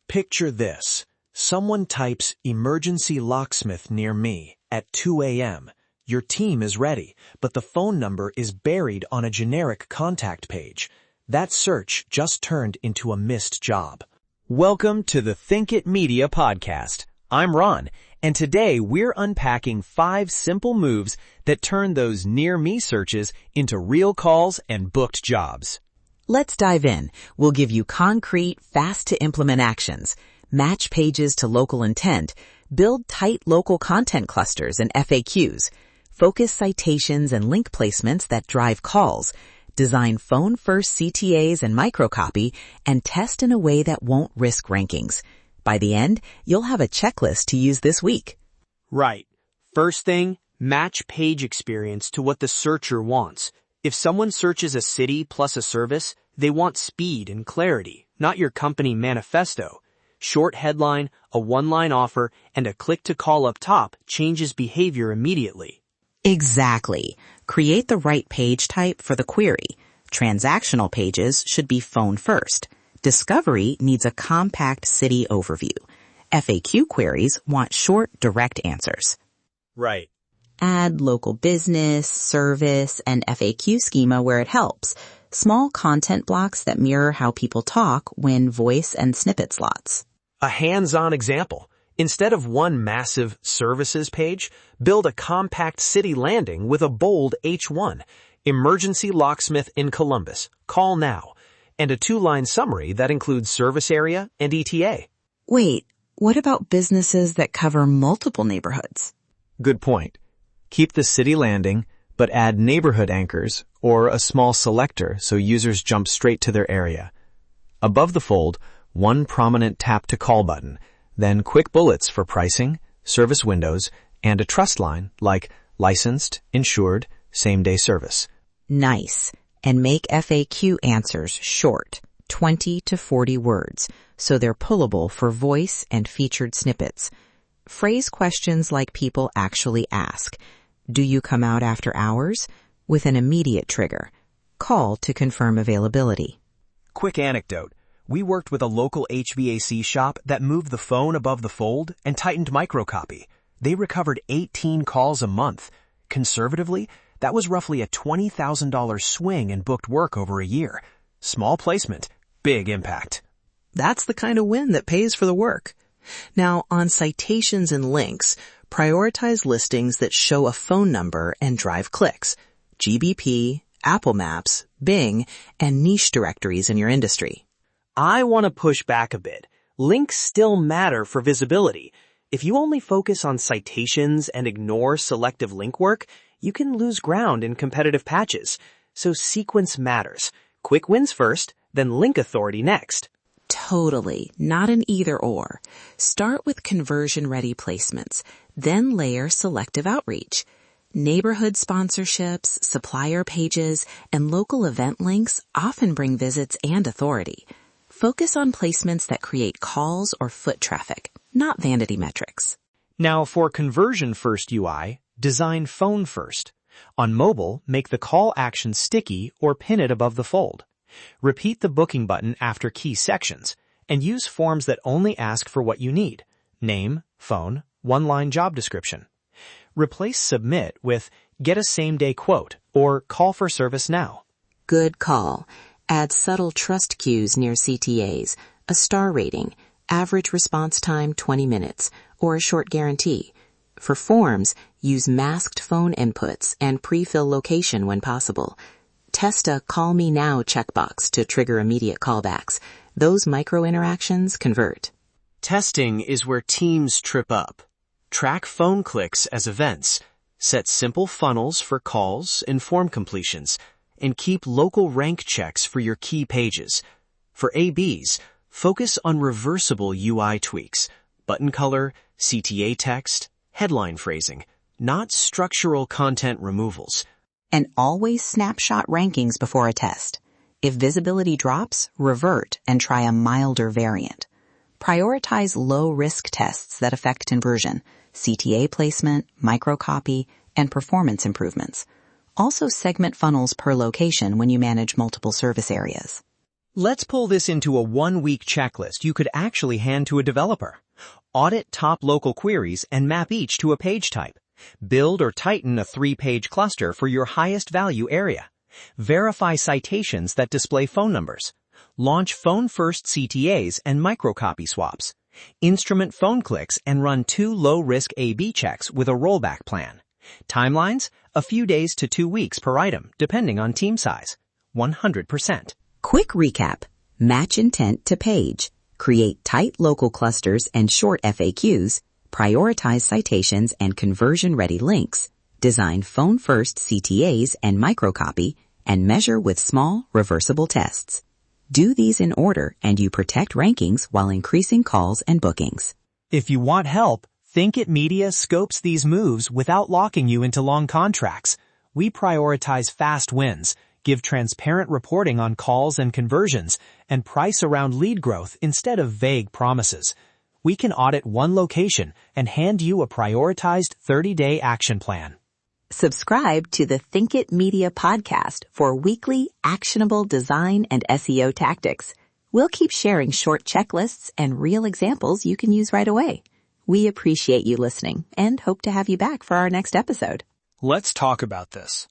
Picture this. Someone types emergency locksmith near me at 2 a.m. Your team is ready, but the phone number is buried on a generic contact page. That search just turned into a missed job. Welcome to the Thinkit Media podcast. I'm Ron, and today we're unpacking 5 simple moves that turn those near-me searches into real calls and booked jobs. Let's dive in. We'll give you concrete, fast-to-implement actions, match pages to local intent, build tight local content clusters and FAQs, focus citations and link placements that drive calls, design phone-first CTAs and microcopy, and test in a way that won't risk rankings. By the end, you'll have a checklist to use this week. Right. First thing, match page experience to what the searcher wants. If someone searches a city plus a service, they want speed and clarity, not your company manifesto. Short headline, a one-line offer, and a click to call up top changes behavior immediately. Exactly. Create the right page type for the query. Transactional pages should be phone first. Discovery needs a compact city overview. FAQ queries want short, direct answers. Right. Add local business, service, and FAQ schema where it helps. Small content blocks that mirror how people talk when voice and snippet slots. A hands-on example. Instead of one massive services page, build a compact city landing with a bold H1, emergency locksmith in Columbus, call now, and a 2-line summary that includes service area and ETA. Wait, what about businesses that cover multiple neighborhoods? Good point. Keep the city landing, but add neighborhood anchors or a small selector so users jump straight to their area. Above the fold, one prominent tap to call button, then quick bullets for pricing, service windows, and a trust line like licensed, insured, same-day service. Nice. And make FAQ answers short, 20 to 40 words, so they're pullable for voice and featured snippets. Phrase questions like people actually ask. Do you come out after hours? With an immediate trigger. Call to confirm availability. Quick anecdote. We worked with a local HVAC shop that moved the phone above the fold and tightened microcopy. They recovered 18 calls a month. Conservatively, that was roughly a $20,000 swing in booked work over a year. Small placement, big impact. That's the kind of win that pays for the work. Now, on citations and links, prioritize listings that show a phone number and drive clicks. GBP, Apple Maps, Bing, and niche directories in your industry. I want to push back a bit. Links still matter for visibility. If you only focus on citations and ignore selective link work, you can lose ground in competitive patches. So sequence matters. Quick wins first, then link authority next. Totally, not an either-or. Start with conversion-ready placements, then layer selective outreach. Neighborhood sponsorships, supplier pages, and local event links often bring visits and authority. Focus on placements that create calls or foot traffic, not vanity metrics. Now for conversion-first UI, design phone first. On mobile, make the call action sticky or pin it above the fold. Repeat the booking button after key sections, and use forms that only ask for what you need. Name, phone, one-line job description. Replace submit with get a same-day quote or call for service now. Good call. Add subtle trust cues near CTAs, a star rating, average response time 20 minutes, or a short guarantee. For forms, use masked phone inputs and pre-fill location when possible. Test a Call Me Now checkbox to trigger immediate callbacks. Those micro-interactions convert. Testing is where teams trip up. Track phone clicks as events. Set simple funnels for calls and form completions. And keep local rank checks for your key pages. For ABs, focus on reversible UI tweaks. Button color, CTA text, headline phrasing. Not structural content removals. And always snapshot rankings before a test. If visibility drops, revert and try a milder variant. Prioritize low-risk tests that affect conversion, CTA placement, microcopy, and performance improvements. Also segment funnels per location when you manage multiple service areas. Let's pull this into a 1-week checklist you could actually hand to a developer. Audit top local queries and map each to a page type. Build or tighten a 3-page cluster for your highest value area. Verify citations that display phone numbers. Launch phone-first CTAs and microcopy swaps. Instrument phone clicks and run 2 low-risk A/B checks with a rollback plan. Timelines? A few days to 2 weeks per item, depending on team size. 100%. Quick recap. Match intent to page. Create tight local clusters and short FAQs. Prioritize citations and conversion-ready links. Design phone-first CTAs and microcopy, and measure with small, reversible tests. Do these in order and you protect rankings while increasing calls and bookings. If you want help, Thinkit Media scopes these moves without locking you into long contracts. We prioritize fast wins, give transparent reporting on calls and conversions, and price around lead growth instead of vague promises. We can audit one location and hand you a prioritized 30-day action plan. Subscribe to the Thinkit Media podcast for weekly, actionable design and SEO tactics. We'll keep sharing short checklists and real examples you can use right away. We appreciate you listening and hope to have you back for our next episode. Let's talk about this.